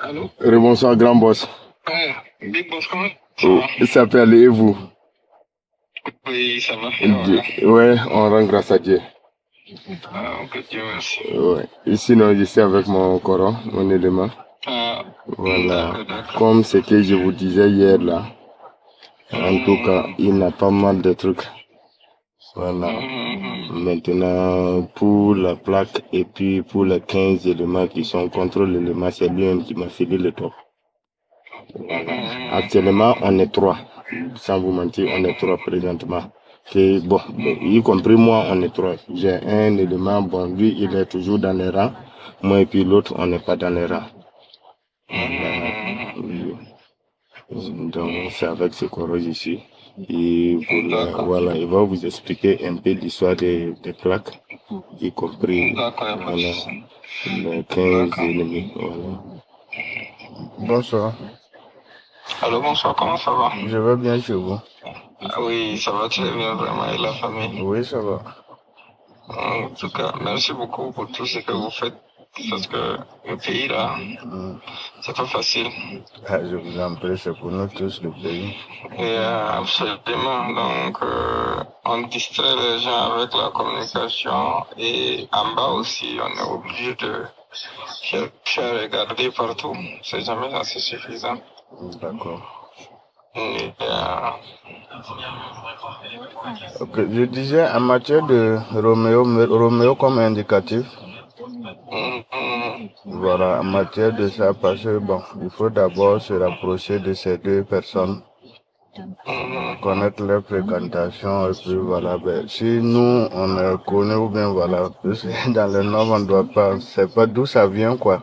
Allô? Bonsoir, grand boss. Ouais, Big Boss, comment ça va? Il s'appelle et vous? Oui, ça va faire, voilà. Ouais, on rend grâce à Dieu. Ah, ok, Dieu merci. Ouais. Ici, non, je suis avec mon Coran, mon élément. Ah, Voilà. d'accord. Comme ce que je vous disais hier là, en tout cas, Mhm, il n'a pas mal de trucs. Voilà. Maintenant, pour la plaque et puis pour les 15 éléments qui sont contre l'élément, c'est lui-même qui m'a filé le top. Voilà. Actuellement, on est trois. Sans vous mentir, on est trois présentement. Et bon, y compris moi, on est trois. J'ai un élément, bon, lui, il est toujours dans les rangs. Moi et puis l'autre, on n'est pas dans les rangs. Donc, c'est avec ce courage ici. Et voilà, il va vous expliquer un peu l'histoire des plaques, y compris voilà, les 15 ennemis. Voilà. Bonsoir. Allô, bonsoir, comment ça va? Je vais bien chez vous. Ah oui, ça va très bien, vraiment, et la famille? Oui, ça va. En tout cas, merci beaucoup pour tout ce que vous faites, parce que le pays, là, c'est pas facile. Ah, je vous en prie, c'est pour nous tous le pays. Et absolument, donc, on distrait les gens avec la communication, et en bas aussi, on est obligé de faire regarder partout. C'est jamais assez suffisant. D'accord. Et, Ok, je disais en matière de Roméo comme indicatif, voilà, en matière de ça, parce que bon, il faut d'abord se rapprocher de ces deux personnes, connaître leur fréquentation, et puis voilà, ben, si nous, on est connus ou bien voilà, parce que dans le Nord, on ne doit pas, c'est pas d'où ça vient, quoi.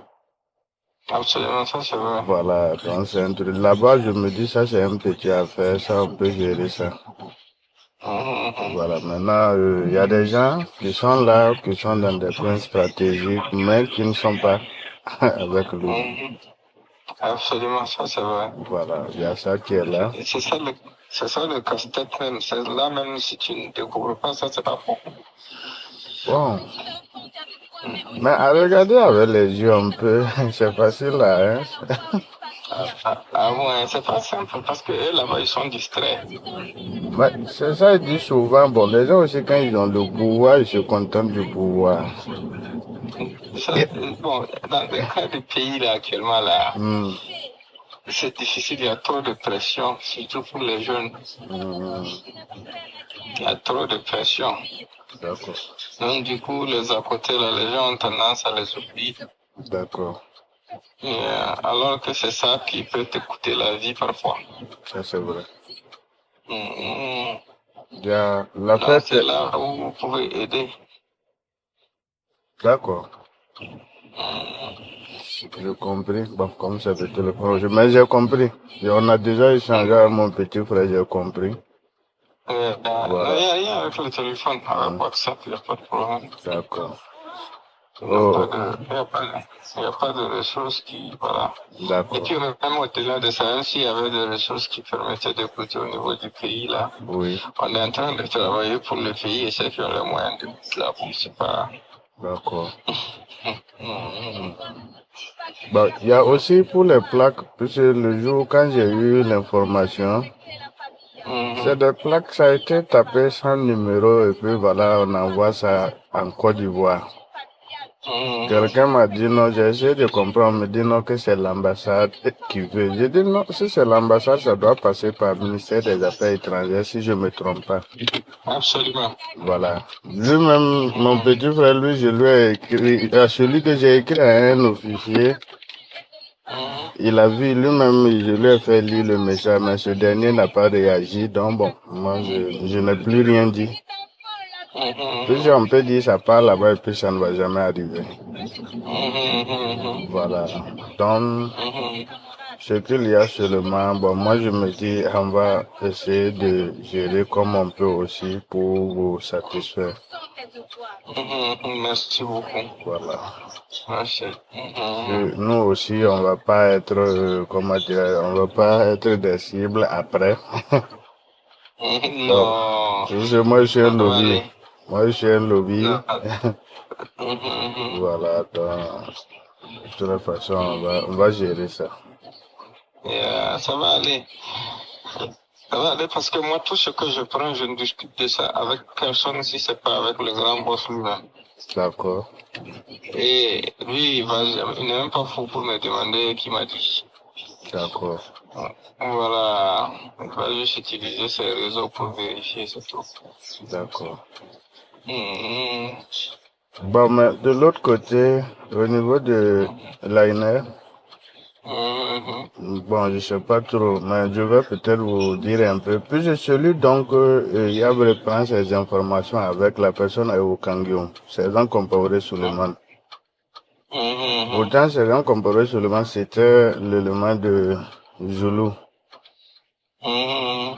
absolument, ça c'est vrai. Voilà, donc c'est un truc. Là-bas, je me dis, ça c'est un petit affaire, ça on peut gérer ça. Voilà, maintenant, il y a des gens qui sont là, qui sont dans des points stratégiques, mais qui ne sont pas avec lui. Absolument, ça c'est vrai. Voilà, il y a ça qui est là. Et c'est ça le casse-tête même. C'est là même si tu ne découvres pas ça, c'est pas bon. Bon, mais à regarder avec les yeux un peu, c'est facile là, hein. Ouais, c'est pas simple parce que eux là-bas ils sont distraits. Mais c'est ça, il dit souvent, bon, les gens aussi quand ils ont le pouvoir, ils se contentent du pouvoir. Bon, dans le cas du pays là actuellement là, Hmm, c'est difficile, il y a trop de pression, surtout pour les jeunes. Il y a trop de pression. d'accord, Donc du coup, les à côté là, les gens ont tendance à les oublier. d'accord, Alors que c'est ça qui peut te coûter la vie parfois. ça c'est vrai. Mm. Il y a la Donc fête, c'est là où vous pouvez aider. d'accord. J'ai compris. Bon, comme ça peut le projet. Mais j'ai compris. Et on a déjà échangé avec mon petit frère, j'ai compris. Non, il Voilà. n'y a rien avec le téléphone, avec WhatsApp, il n'y a pas de problème. D'accord. Il n'y a pas Oh, de, il y a pas de, il y a pas de ressources qui, voilà. Et d'accord. puis même au-delà de ça, même s'il y avait des ressources qui permettaient d'écouter au niveau du pays, là, Oui, on est en train de travailler pour le pays et ceux qui ont les moyens de mettre là, bon, c'est pas... d'accord. Bon, il y a aussi pour les plaques, puisque le jour quand j'ai eu l'information, c'est des plaques, ça a été tapé sans numéro et puis voilà, on envoie ça en Côte d'Ivoire. Quelqu'un m'a dit non, j'ai essayé de comprendre, on me dit non que c'est l'ambassade qui veut. J'ai dit non, si c'est l'ambassade, ça doit passer par le ministère des Affaires étrangères, si je ne me trompe pas. Absolument. Voilà. Lui-même, mon petit frère, lui, je lui ai écrit, à celui que j'ai écrit à un officier, il a vu lui-même, je lui ai fait lire le message, mais ce dernier n'a pas réagi, donc bon, moi, je n'ai plus rien dit. Puis on peut dire ça part là-bas et puis ça ne va jamais arriver. Voilà. Donc, ce qu'il y a seulement, bon, moi je me dis, on va essayer de gérer comme on peut aussi pour vous satisfaire. Merci beaucoup. Voilà. Merci. Nous aussi, on va pas être, comment dire, on va pas être des cibles après. Donc, Non, moi je suis un ça va lobby. aller. Moi je suis un lobby. Non. Voilà, donc. De toute façon, on va gérer ça. Et ça va aller. Ça va aller parce que moi, tout ce que je prends, je ne discute de ça avec personne si c'est pas avec le grand boss lui-même. D'accord. Et lui, il n'est même pas fou pour me demander qui m'a dit. D'accord. Voilà, il va juste utiliser ces réseaux pour vérifier, c'est tout. D'accord. Mhm. Bon, mais de l'autre côté, au niveau de Liner, bon, je sais pas trop, mais je vais peut-être vous dire un peu. Puis je celui donc, il y avait prendre ces informations avec la personne à Okangium, c'est Jean Compaoré Suleiman. Autant c'est Jean Compaoré Suleiman, c'était l'élément de Zulu.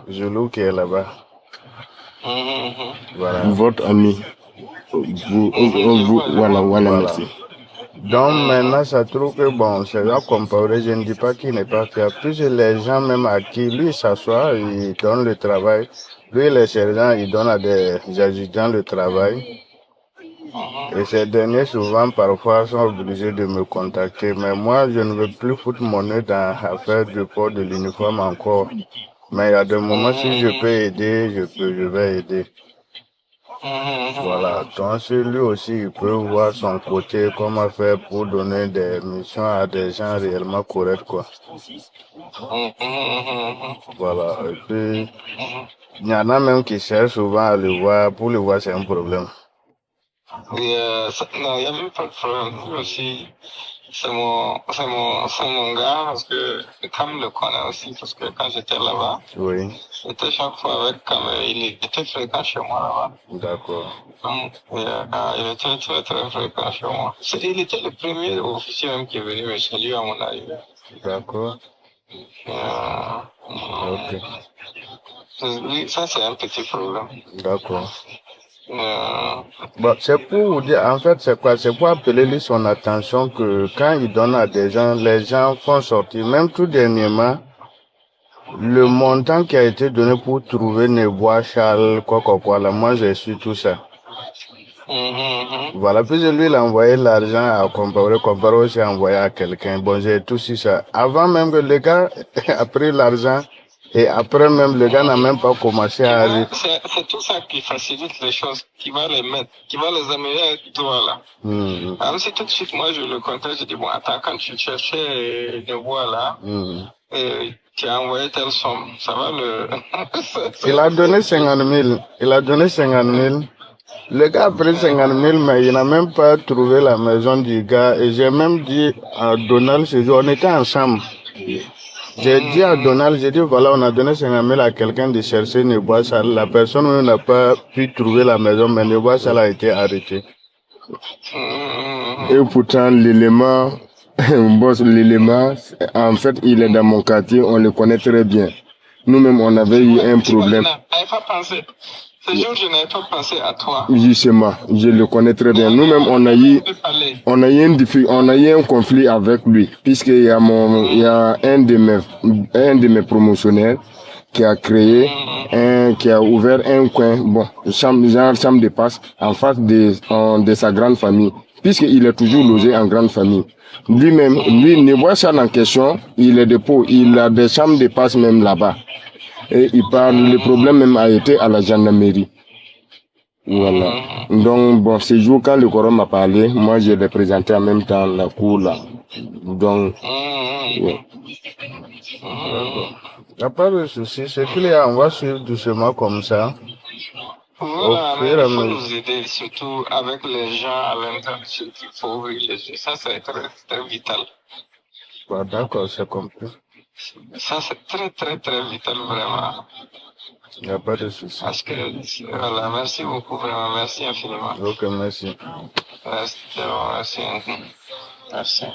Zulu qui est là-bas. Voilà. Votre ami. Voilà, merci. Donc maintenant, ça trouve que bon, c'est là comparé, je ne dis pas qu'il n'est pas fiable. Plus les gens même à qui lui s'assoit, il donne le travail. Lui, les sergents, il donne à des adjudants le travail. Et ces derniers, souvent, parfois, sont obligés de me contacter. Mais moi, je ne veux plus foutre mon nez dans l'affaire du port de l'uniforme encore. Mais il y a des moments, si je peux aider, je vais aider. Voilà, donc lui aussi, il peut voir son côté, comment faire pour donner des missions à des gens réellement corrects, quoi. Voilà, et puis, il y en a même qui cherchent souvent à le voir, pour le voir, c'est un problème. Oui, non, il n'y a même pas de problème. Lui aussi, c'est mon gars, parce que Cam le connaît aussi, parce que quand j'étais là-bas, oui, j'étais chaque fois avec Cam, il était fréquent chez moi là-bas. D'accord. Donc, il était très très fréquent chez moi. Il était le premier officier même qui est venu me saluer à mon arrivée. D'accord. Ok. Oui, ça c'est un petit problème. D'accord. Bon, c'est pour vous dire, en fait, c'est quoi? C'est pour appeler lui son attention que quand il donne à des gens, les gens font sortir. Même tout dernièrement, le montant qui a été donné pour trouver Nebois, Charles, quoi, là, moi j'ai su tout ça. Voilà, puis lui, il a envoyé l'argent à Compaoré aussi a envoyé à quelqu'un. Bon, j'ai tout su ça. Avant même que le gars a pris l'argent, et après même, le gars n'a même pas commencé à arriver. C'est tout ça qui facilite les choses, qui va les mettre, qui va les améliorer, toi là. Alors si tout de suite, moi je le contacte, je dis, bon, attends, quand tu cherchais des voix là, tu as envoyé telle somme, ça va le... Il a donné 50 000. Il a donné 50 000. Le gars a pris 50 000, mais il n'a même pas trouvé la maison du gars. Et j'ai même dit à Donald ce jour, on était ensemble. J'ai dit à Donald, j'ai dit voilà, on a donné 50 000 à quelqu'un de chercher Nebois Sall. La personne n'a pas pu trouver la maison, mais Nebois Sall a été arrêté. Et pourtant, l'élément, l'élément, en fait, il est dans mon quartier, on le connaît très bien. Nous-mêmes, on avait eu un problème. Je n'avais pas pensé. Ce jour, je n'avais pas pensé à toi. Justement, je le connais très bien. Nous-mêmes, on a eu un conflit avec lui, puisqu'il y a un de mes promotionnaires qui a créé qui a ouvert un coin, bon, chambre de passe en face de sa grande famille, puisqu'il est toujours logé en grande famille. Lui-même, lui, ne voit ça en question, il est de Pau, il a des chambres de passe même là-bas. Et il parle, le problème même a été à la gendarmerie. Voilà. Donc, bon, ce jour, quand le coron m'a parlé, moi, je l'ai présenté en même temps la cour là. Donc, ouais. Il n'y a pas de souci. C'est qu'il y a, on va suivre doucement comme ça. Voilà, mais il faut nous aider, surtout avec les gens à l'intérieur, il faut ça, c'est très, très vital. D'accord, c'est compris. Ça, c'est très, très, très vital, vraiment. Il n'y a pas de souci. Parce que, voilà, merci beaucoup, vraiment, merci infiniment. Ok, merci. Merci. Merci.